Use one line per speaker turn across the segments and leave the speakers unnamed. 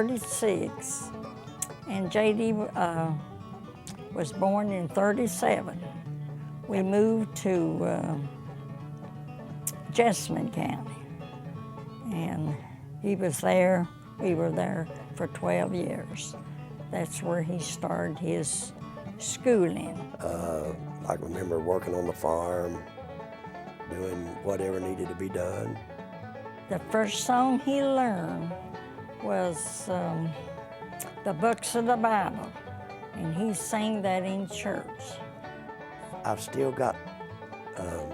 36, and J.D. was born in 37. We moved to Jessamine County, and he was there. We were there for 12 years. That's where he started his schooling.
I remember working on the farm, doing whatever needed to be done.
The first song he learned was the books of the Bible, and he sang that in church.
I've still got a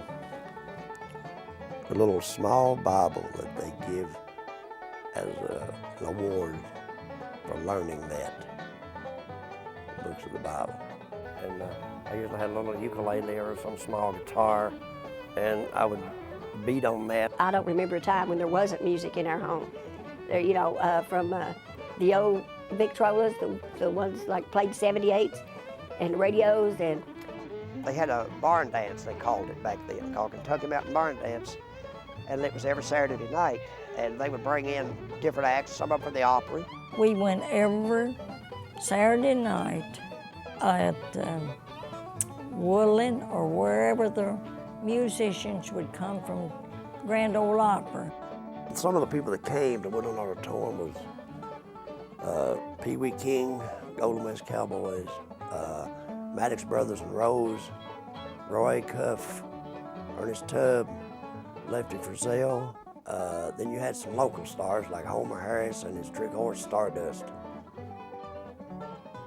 little small Bible that they give as an award for learning that, the books of the Bible. And I usually had a little ukulele or some small guitar, and I would beat on that.
I don't remember a time when there wasn't music in our home. There, you know, from the old Victrolas, the ones like played 78s, and radios, and
They had a barn dance, they called it back then, called Kentucky Mountain Barn Dance, and it was every Saturday night, and they would bring in different acts, some of them for the Opry.
We went every Saturday night at Woodland or wherever the musicians would come from Grand Ole Opry.
Some of the people that came to Woodland Auditorium was Pee Wee King, Golden West Cowboys, Maddox Brothers and Rose, Roy Cuff, Ernest Tubb, Lefty Frizzell. Then you had some local stars like Homer Harris and his trick horse Stardust.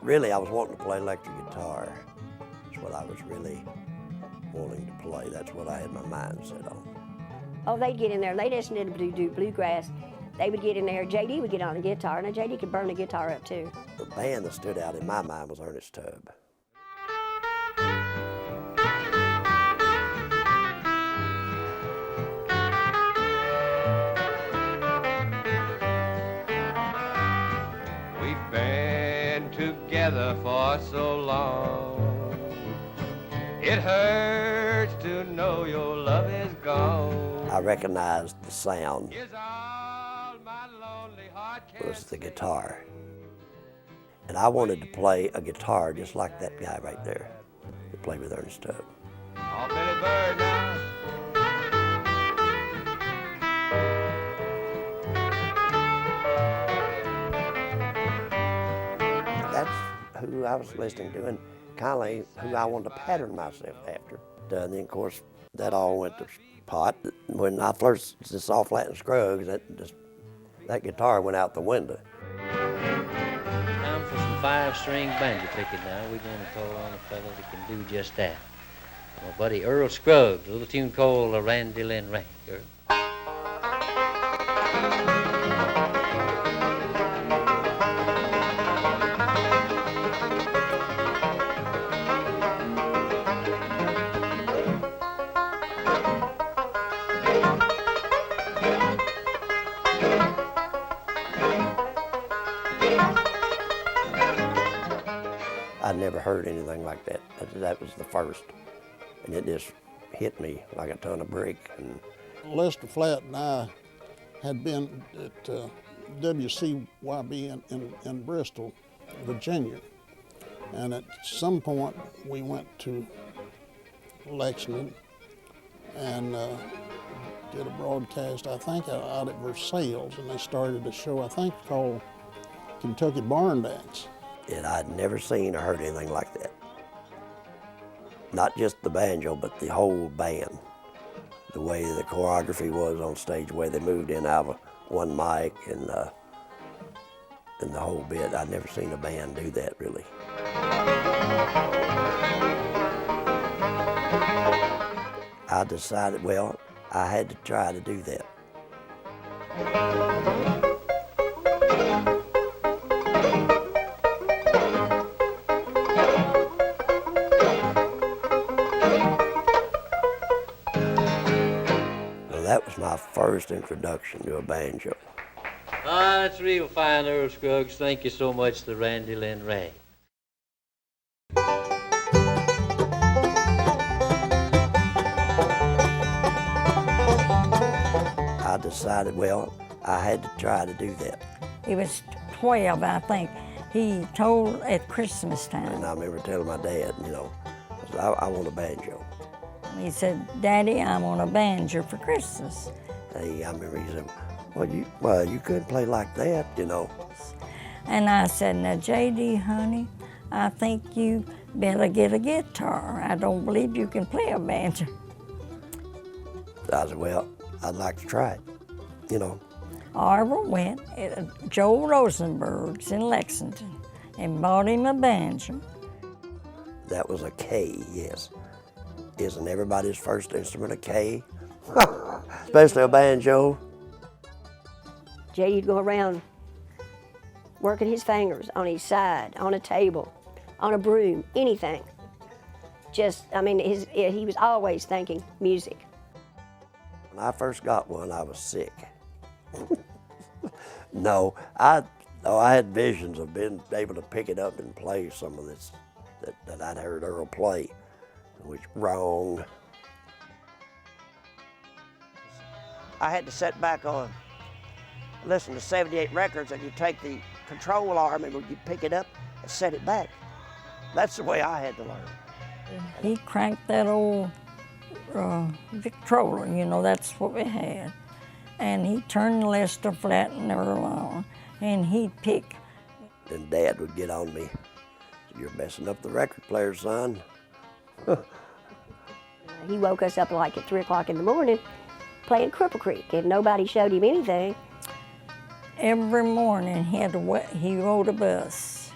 Really, I was wanting to play electric guitar. That's what I was really wanting to play. That's what I had my mind set on.
oh, they'd get in there. They just didn't do bluegrass. They would get in there. J.D. would get on a guitar, and J.D. could burn a guitar up too.
The band that stood out in my mind was Ernest Tubb.
We've been together for so long. It hurts to know your love is gone.
I recognized the sound
Is all my lonely heart can
was the guitar. And I wanted to play a guitar just like that guy right there that played with Ernest Tubb.
Oh, Billy Bird now.
That's who I was listening to and kind of who I wanted to pattern myself after. And then, of course, that all went to pot. When I first saw Flat and Scruggs, that guitar went out the window.
Time for some 5-string banjo picking now. We're going to call on a fellow that can do just that. My buddy Earl Scruggs, a little tune called Randy Lynn Rank. Earl.
I'd never heard anything like that. That was the first. And it just hit me like a ton of brick. And
Lester Flatt and I had been at WCYB in Bristol, Virginia. And at some point we went to Lexington and did a broadcast, I think out at Versailles, and they started a show, I think called Kentucky Barn Dance.
And I'd never seen or heard anything like that. Not just the banjo, but the whole band. The way the choreography was on stage, the way they moved in out of one mic and the whole bit. I'd never seen a band do that, really. I decided, well, I had to try to do that. That was my first introduction to a banjo.
Ah, that's real fine, Earl Scruggs. Thank you so much, the Randy Lynn Rank.
I decided, well, I had to try to do that.
He was 12, I think. He told at Christmas
And
time.
I remember telling my dad, you know, I said, I want a banjo.
He said, Daddy, I want a banjo for Christmas.
Hey, I remember he said, well, you couldn't play like that, you know.
And I said, now, J.D., honey, I think you better get a guitar. I don't believe you can play a banjo.
I said, well, I'd like to try it, you know.
Arva went at Joe Rosenberg's in Lexington and bought him a banjo.
That was a K, yes. Isn't everybody's first instrument a K? Especially a banjo.
J.D.'d go around working his fingers on his side, on a table, on a broom, anything. Just, I mean, he was always thinking music.
When I first got one, I was sick. No, I had visions of being able to pick it up and play some of this that I'd heard Earl play, which wrong.
I had to sit back on, listen to 78 records, and you take the control arm and you pick it up and set it back. That's the way I had to learn.
He cranked that old Victrola, you know, that's what we had. And he turned Lester Flat and Earl on, and he'd pick.
And Dad would get on me. You're messing up the record player, son.
He woke us up like at 3 o'clock in the morning playing Cripple Creek, and nobody showed him anything.
Every morning he rode a bus,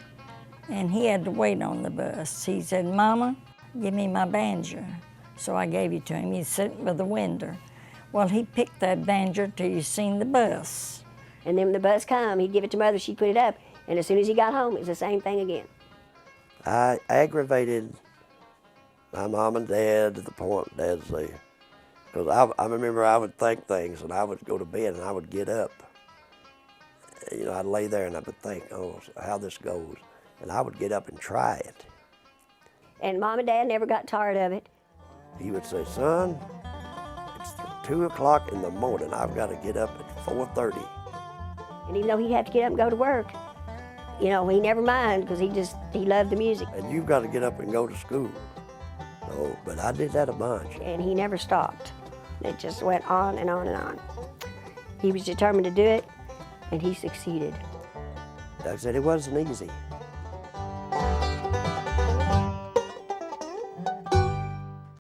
and he had to wait on the bus. He said, Mama, give me my banjo. So I gave it to him. He's sitting by the window. Well, he picked that banjo till you seen the bus.
And then when the bus come, he'd give it to Mother, she'd put it up, and as soon as he got home, it was the same thing again.
I aggravated my mom and Dad to the point Dad said, because I remember I would think things and I would go to bed and I would get up. You know, I'd lay there and I would think, oh, how this goes. And I would get up and try it.
And Mom and Dad never got tired of it.
He would say, son, it's 2 o'clock in the morning. I've got to get up at 4:30.
And even though he'd have to get up and go to work, you know, he never minded because he loved the music.
And you've got to get up and go to school. Oh, but I did that a bunch.
And he never stopped. It just went on and on and on. He was determined to do it, and he succeeded.
Like I said, it wasn't easy.